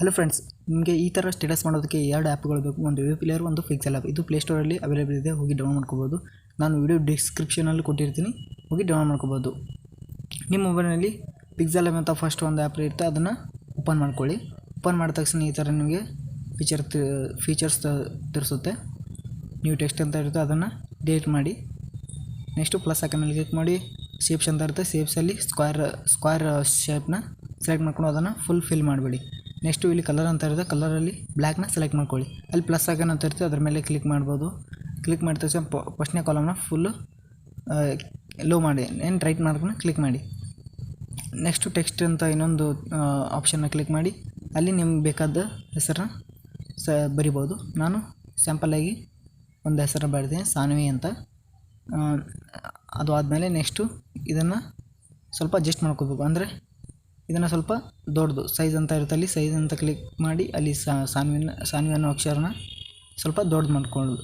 Hello friends, ನಿಮಗೆ ಈ ಥರ ಸ್ಟೇಟಸ್ ಮಾಡೋದಕ್ಕೆ ಎರಡು ಆ್ಯಪ್ಗಳು ಬೇಕು. ಒಂದು ವಿ ಪ್ಲೇಯರ್, ಒಂದು ಪಿಕ್ಸೆಲ್ ಆ್ಯಪ್. ಇದು ಪ್ಲೇಸ್ಟೋರಲ್ಲಿ ಅವೈಲೇಬಲ್ ಇದೆ, ಹೋಗಿ ಡೌನ್ಲೋಡ್ ಮಾಡ್ಕೋಬೋದು. ನಾನು ವಿಡಿಯೋ ಡಿಸ್ಕ್ರಿಪ್ಷನಲ್ಲಿ ಕೊಟ್ಟಿರ್ತೀನಿ, ಹೋಗಿ ಡೌನ್ಲೋಡ್ ಮಾಡ್ಕೋಬೋದು. ನಿಮ್ಮ ಮೊಬೈಲ್ನಲ್ಲಿ ಪಿಕ್ಸೆಲ್ ಆ್ಯಪ್ ಅಂತ ಫಸ್ಟ್ ಒಂದು ಆ್ಯಪ್ ಇರುತ್ತೆ, ಅದನ್ನು ಓಪನ್ ಮಾಡ್ಕೊಳ್ಳಿ. ಓಪನ್ ಮಾಡಿದ ತಕ್ಷಣ ಈ ಥರ ನಿಮಗೆ ಫೀಚರ್ಸ್ ತೋರಿಸುತ್ತೆ. ನ್ಯೂ ಟೆಕ್ಸ್ಟ್ ಅಂತ ಇರುತ್ತೆ, ಅದನ್ನು ಡಿಲೀಟ್ ಮಾಡಿ. ನೆಕ್ಸ್ಟು ಪ್ಲಸ್ ಐಕಾನಲ್ಲಿ ಕ್ಲಿಕ್ ಮಾಡಿ. ಶೇಪ್ಸ್ ಅಂತ ಇರುತ್ತೆ, ಶೇಪ್ಸಲ್ಲಿ ಸ್ಕ್ವೇರ್ ಶೇಪ್ನ ಸೆಲೆಕ್ಟ್ ಮಾಡ್ಕೊಂಡು ಅದನ್ನು ಫಿಲ್ ಮಾಡಿಬಿಡಿ. ನೆಕ್ಸ್ಟು ಇಲ್ಲಿ ಕಲರ್ ಅಂತ ಇರುತ್ತೆ, ಕಲರಲ್ಲಿ ಬ್ಲ್ಯಾಕ್ನ ಸೆಲೆಕ್ಟ್ ಮಾಡ್ಕೊಳ್ಳಿ. ಅಲ್ಲಿ ಪ್ಲಸ್ ಐಕಾನ್ ಅಂತ ಇರುತ್ತೆ, ಅದ್ರ ಮೇಲೆ ಕ್ಲಿಕ್ ಮಾಡ್ಬೋದು. ಕ್ಲಿಕ್ ಮಾಡಿದ ತಕ್ಷಣ ಫಸ್ಟ್ನೇ ಕಾಲಮ್ನ ಫುಲ್ಲು ಲೋ ಮಾಡಿ ರೈಟ್ ಮಾರ್ಕ್ನ ಕ್ಲಿಕ್ ಮಾಡಿ. ನೆಕ್ಸ್ಟು ಟೆಕ್ಸ್ಟ್ ಅಂತ ಇನ್ನೊಂದು ಆಪ್ಷನ್ನ ಕ್ಲಿಕ್ ಮಾಡಿ. ಅಲ್ಲಿ ನಿಮ್ಗೆ ಬೇಕಾದ ಹೆಸರನ್ನ ಬರಿಬೋದು. ನಾನು ಸ್ಯಾಂಪಲ್ಲಾಗಿ ಒಂದು ಹೆಸರನ್ನ ಬರೆದಿದ್ದೀನಿ, ಸಾನ್ವಿ ಅಂತ. ಅದು ಆದಮೇಲೆ ನೆಕ್ಸ್ಟು ಇದನ್ನು ಸ್ವಲ್ಪ ಅಡ್ಜಸ್ಟ್ ಮಾಡ್ಕೋಬೇಕು. ಅಂದರೆ ಇದನ್ನು ಸ್ವಲ್ಪ ದೊಡ್ಡದು ಸೈಜ್ ಅಂತ ಇರುತ್ತೆ, ಅಲ್ಲಿ ಸೈಜ್ ಅಂತ ಕ್ಲಿಕ್ ಮಾಡಿ ಅಲ್ಲಿ ಸಾನ್ವಿ ಅನ್ನೋ ಅಕ್ಷರನ ಸ್ವಲ್ಪ ದೊಡ್ಡದು ಮಾಡ್ಕೊಳ್ಳೋದು.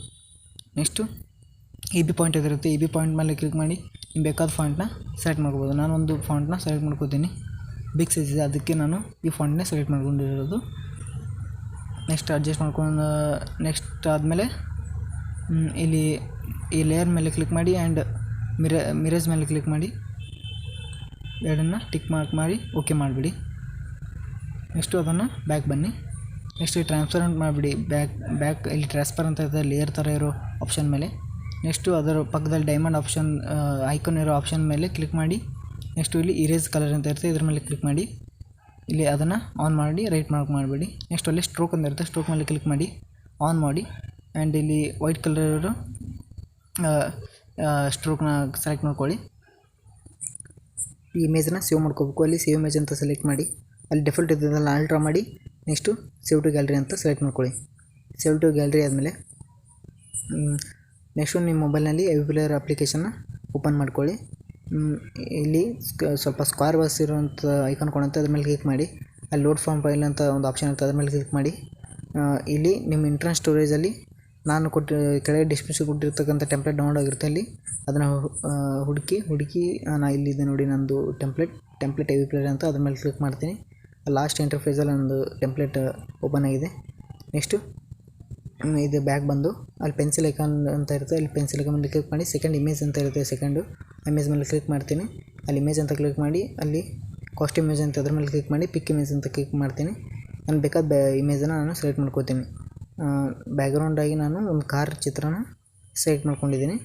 ನೆಕ್ಸ್ಟು ಬಿ ಪಾಯಿಂಟ್ ಇದಿರುತ್ತೆ, ಬಿ ಪಾಯಿಂಟ್ ಮೇಲೆ ಕ್ಲಿಕ್ ಮಾಡಿ ನಿಮ್ಗೆ ಬೇಕಾದ ಫಾಂಟ್ನ ಸೆಲೆಕ್ಟ್ ಮಾಡ್ಕೋಬೋದು. ನಾನೊಂದು ಫಾಂಟ್ನ ಸೆಲೆಕ್ಟ್ ಮಾಡ್ಕೋತೀನಿ, ಬಿಗ್ ಸೈಜ್ ಇದೆ, ಅದಕ್ಕೆ ನಾನು ಈ ಫಾಂಟ್ನೇ ಸೆಲೆಕ್ಟ್ ಮಾಡ್ಕೊಂಡಿರೋದು. ನೆಕ್ಸ್ಟ್ ಅಡ್ಜಸ್ಟ್ ಮಾಡ್ಕೊಂಡು ನೆಕ್ಸ್ಟ್ ಆದಮೇಲೆ ಇಲ್ಲಿ ಈ ಲೇಯರ್ ಮೇಲೆ ಕ್ಲಿಕ್ ಮಾಡಿ ಆ್ಯಂಡ್ ಮಿರೇಜ್ ಮೇಲೆ ಕ್ಲಿಕ್ ಮಾಡಿ ಎರಡನ್ನು ಟಿಕ್ ಮಾರ್ಕ್ ಮಾಡಿ ಓಕೆ ಮಾಡಿಬಿಡಿ. ನೆಕ್ಸ್ಟು ಅದನ್ನು ಬ್ಯಾಕ್ ಬನ್ನಿ. ನೆಕ್ಸ್ಟ್ ಟ್ರಾನ್ಸ್ಪರೆಂಟ್ ಮಾಡಿಬಿಡಿ. ಬ್ಯಾಕ್ ಇಲ್ಲಿ ಟ್ರಾನ್ಸ್ಫರ್ ಅಂತ ಇರ್ತದೆ, ಲೇಯರ್ ಥರ ಇರೋ ಆಪ್ಷನ್ ಮೇಲೆ. ನೆಕ್ಸ್ಟು ಅದರ ಪಕ್ಕದಲ್ಲಿ ಡೈಮಂಡ್ ಆಪ್ಷನ್ ಐಕಾನ್ ಇರೋ ಆಪ್ಷನ್ ಮೇಲೆ ಕ್ಲಿಕ್ ಮಾಡಿ. ನೆಕ್ಸ್ಟು ಇಲ್ಲಿ ಇರೇಸ್ ಕಲರ್ ಅಂತ ಇರುತ್ತೆ, ಇದ್ರ ಮೇಲೆ ಕ್ಲಿಕ್ ಮಾಡಿ. ಇಲ್ಲಿ ಅದನ್ನು ಆನ್ ಮಾಡಿ ರೈಟ್ ಮಾರ್ಕ್ ಮಾಡಿಬಿಡಿ. ನೆಕ್ಸ್ಟ್ ಅಲ್ಲಿ ಸ್ಟ್ರೋಕ್ ಅಂತ ಇರುತ್ತೆ, ಸ್ಟ್ರೋಕ್ ಮೇಲೆ ಕ್ಲಿಕ್ ಮಾಡಿ ಆನ್ ಮಾಡಿ. ಆ್ಯಂಡ್ ಇಲ್ಲಿ ವೈಟ್ ಕಲರ್ ಇರೋ ಸ್ಟ್ರೋಕ್ನ ಸೆಲೆಕ್ಟ್ ಮಾಡ್ಕೊಳ್ಳಿ. ಈ ಇಮೇಜನ್ನ ಸೇವ್ ಮಾಡ್ಕೋಬೇಕು. ಅಲ್ಲಿ ಸೇವ್ ಇಮೇಜ್ ಅಂತ ಸೆಲೆಕ್ಟ್ ಮಾಡಿ, ಅಲ್ಲಿ ಡೆಫಾಲ್ಟ್ ಇದ್ದದಲ್ಲ ಅಲ್ಟ್ರಾ ಮಾಡಿ. ನೆಕ್ಸ್ಟು ಸೇವ್ ಟು ಗ್ಯಾಲರಿ ಅಂತ ಸೆಲೆಕ್ಟ್ ಮಾಡ್ಕೊಳ್ಳಿ. ಸೇವ್ ಟು ಗ್ಯಾಲರಿ ಆದಮೇಲೆ ನೆಕ್ಸ್ಟು ನಿಮ್ಮ ಮೊಬೈಲ್ನಲ್ಲಿ ಅವೇ ಪ್ಲೇಯರ್ ಅಪ್ಲಿಕೇಶನ್ನ ಓಪನ್ ಮಾಡ್ಕೊಳ್ಳಿ. ಇಲ್ಲಿ ಸ್ವಲ್ಪ ಸ್ಕ್ವೇರ್ ಬಾಕ್ಸ್ ಇರೋಂಥ ಐಕಾನ್ ಕೊಡುತ್ತೆ, ಅದ್ರ ಮೇಲೆ ಕ್ಲಿಕ್ ಮಾಡಿ. ಅಲ್ಲಿ ಲೋಡ್ ಫಾರ್ಮ್ ಫೈಲ್ ಅಂತ ಒಂದು ಆಪ್ಷನ್ ಇರುತ್ತೆ, ಅದ್ರ ಮೇಲೆ ಕ್ಲಿಕ್ ಮಾಡಿ. ಇಲ್ಲಿ ನಿಮ್ಮ ಇಂಟರ್ನಲ್ ಸ್ಟೋರೇಜಲ್ಲಿ ನಾನು ಕೆಳಗೆ ಡಿಸ್ಕ್ರಿಪ್ಷನ್ ಕೊಟ್ಟಿರ್ತಕ್ಕಂಥ ಟೆಂಪ್ಲೇಟ್ ಡೌನ್ಲೋಡ್ ಆಗಿರುತ್ತೆ, ಅಲ್ಲಿ ಅದನ್ನು ಹುಡುಕಿ ನಾನು ಇಲ್ಲಿದೆ ನೋಡಿ, ನಂದು ಟೆಂಪ್ಲೇಟ್ ಅವೇ ಪ್ಲೇಯರ್ ಅಂತ ಅದ್ರ ಮೇಲೆ ಕ್ಲಿಕ್ ಮಾಡ್ತೀನಿ. ಲಾಸ್ಟ್ ಇಂಟರ್ಫೇಸಲ್ಲಿ ನಂದು ಟೆಂಪ್ಲೇಟ್ ಓಪನ್ ಆಗಿದೆ. ನೆಕ್ಸ್ಟು ಇದು ಬ್ಯಾಕ್ ಬಂದು ಅಲ್ಲಿ ಪೆನ್ಸಿಲ್ ಐಕಾನ್ ಅಂತ ಇರುತ್ತೆ, ಅಲ್ಲಿ ಪೆನ್ಸಿಲ್ ಐಕಾನ್ ಮೇಲೆ ಕ್ಲಿಕ್ ಮಾಡಿ. ಸೆಕೆಂಡ್ ಇಮೇಜ್ ಅಂತ ಇರುತ್ತೆ, ಸೆಕೆಂಡು ಇಮೇಜ್ ಮೇಲೆ ಕ್ಲಿಕ್ ಮಾಡ್ತೀನಿ. ಅಲ್ಲಿ ಇಮೇಜ್ ಅಂತ ಕ್ಲಿಕ್ ಮಾಡಿ, ಅಲ್ಲಿ ಕಾಸ್ಟ್ ಇಮೇಜ್ ಅಂತ ಅದ್ರ ಮೇಲೆ ಕ್ಲಿಕ್ ಮಾಡಿ ಪಿಕ್ ಇಮೇಜ್ ಅಂತ ಕ್ಲಿಕ್ ಮಾಡ್ತೀನಿ. ನಾನು ಬೇಕಾದ ಇಮೇಜನ್ನು ನಾನು ಸೆಲೆಕ್ಟ್ ಮಾಡ್ಕೋತೀನಿ. ಬ್ಯಾಕ್ಗ್ರೌಂಡಾಗಿ ನಾನು ಒಂದು ಕಾರ್ ಚಿತ್ರನ ಸೆಲೆಕ್ಟ್ ಮಾಡ್ಕೊಂಡಿದ್ದೀನಿ.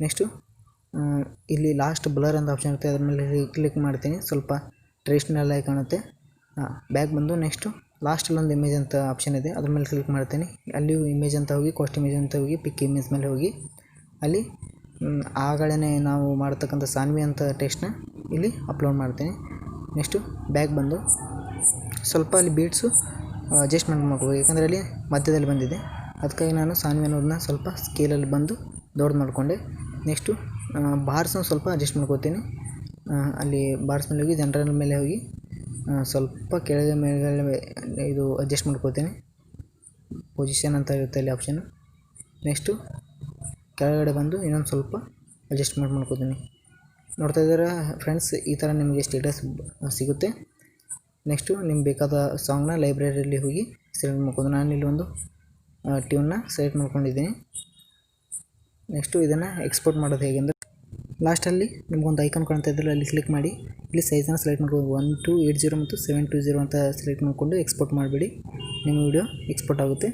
ನೆಕ್ಸ್ಟು ಇಲ್ಲಿ ಲಾಸ್ಟ್ ಬ್ಲರ್ ಅಂತ ಆಪ್ಷನ್ ಇರುತ್ತೆ, ಅದ್ರ ಮೇಲೆ ಕ್ಲಿಕ್ ಮಾಡ್ತೀನಿ. ಸ್ವಲ್ಪ ಟ್ರೆಡಿಷ್ನಲ್ ಆಗಿ ಕಾಣುತ್ತೆ. ಬ್ಯಾಕ್ ಬಂದು ನೆಕ್ಸ್ಟು ಲಾಸ್ಟಲ್ಲಿ ಒಂದು ಇಮೇಜ್ ಅಂತ ಆಪ್ಷನ್ ಇದೆ, ಅದ್ರ ಮೇಲೆ ಕ್ಲಿಕ್ ಮಾಡ್ತೀನಿ. ಅಲ್ಲಿಯೂ ಇಮೇಜ್ ಅಂತ ಹೋಗಿ ಕಾಸ್ಟ್ ಇಮೇಜ್ ಅಂತ ಹೋಗಿ ಪಿಕ್ ಇಮೇಜ್ ಮೇಲೆ ಹೋಗಿ ಅಲ್ಲಿ ಆಗಳೇ ನಾವು ಮಾಡ್ತಕ್ಕಂಥ ಸಾನ್ವಿ ಅಂತ ಟೆಕ್ಸ್ಟ್ನ ಇಲ್ಲಿ ಅಪ್ಲೋಡ್ ಮಾಡ್ತೀನಿ. ನೆಕ್ಸ್ಟು ಬ್ಯಾಕ್ ಬಂದು ಸ್ವಲ್ಪ ಅಲ್ಲಿ ಬೀಟ್ಸು ಅಡ್ಜಸ್ಟ್ಮೆಂಟ್ ಮಾಡ್ಕೋಬೇಕು, ಯಾಕಂದರೆ ಅಲ್ಲಿ ಮಧ್ಯದಲ್ಲಿ ಬಂದಿದೆ. ಅದಕ್ಕಾಗಿ ನಾನು ಸಾನ್ವಿ ಅನ್ನೋದನ್ನ ಸ್ವಲ್ಪ ಸ್ಕೇಲಲ್ಲಿ ಬಂದು ದೊಡ್ಡದು ಮಾಡಿಕೊಂಡೆ. ನೆಕ್ಸ್ಟು ಬಾರ್ಸ್ನ ಸ್ವಲ್ಪ ಅಡ್ಜಸ್ಟ್ ಮಾಡ್ಕೋತೀನಿ. ಅಲ್ಲಿ ಬಾರ್ಸ್ ಮೇಲೆ ಹೋಗಿ ಜನರಲ್ ಮೇಲೆ ಹೋಗಿ ಸ್ವಲ್ಪ ಕೆಳಗೆ ಮೇಲೆ ಇದು ಅಡ್ಜಸ್ಟ್ ಮಾಡ್ಕೋತೀನಿ. ಪೊಸಿಷನ್ ಅಂತ ಇರುತ್ತೆ ಅಲ್ಲಿ ಆಪ್ಷನ್. ನೆಕ್ಸ್ಟು ಕೆಳಗಡೆ ಬಂದು ಇನ್ನೊಂದು ಸ್ವಲ್ಪ ಅಡ್ಜಸ್ಟ್ಮೆಂಟ್ ಮಾಡ್ಕೋತೀನಿ. ನೋಡ್ತಾ ಇದ್ದೀರಾ ಫ್ರೆಂಡ್ಸ್, ಈ ಥರ ನಿಮಗೆ ಸ್ಟೇಟಸ್ ಸಿಗುತ್ತೆ. ನೆಕ್ಸ್ಟು ನಿಮ್ಗೆ ಬೇಕಾದ ಸಾಂಗ್ನ ಲೈಬ್ರರಿಯಲ್ಲಿ ಹೋಗಿ ಸೆಲೆಕ್ಟ್ ಮಾಡ್ಕೊಂಡು ನಾನಿಲ್ಲಿ ಒಂದು ಟ್ಯೂನ್ನ ಸೆಲೆಕ್ಟ್ ಮಾಡ್ಕೊಂಡಿದ್ದೀನಿ. ನೆಕ್ಸ್ಟು ಇದನ್ನು ಎಕ್ಸ್ಪೋರ್ಟ್ ಮಾಡೋದು ಹೇಗೆಂದರೆ ಲಾಸ್ಟಲ್ಲಿ ನಿಮ್ಗೊಂದು ಐಕಾನ್ ಕಾಣ್ತಾ ಇದ್ದರೆ ಅಲ್ಲಿ ಕ್ಲಿಕ್ ಮಾಡಿ. ಇಲ್ಲಿ ಸೈಜನ್ನು ಸೆಲೆಕ್ಟ್ ಮಾಡ್ಕೊಂಡು 1280 ಮತ್ತು 720 ಅಂತ ಸೆಲೆಕ್ಟ್ ಮಾಡಿಕೊಂಡು ಎಕ್ಸ್ಪೋರ್ಟ್ ಮಾಡಿಬಿಡಿ. ನಿಮ್ಮ ವಿಡಿಯೋ ಎಕ್ಸ್ಪೋರ್ಟ್ ಆಗುತ್ತೆ.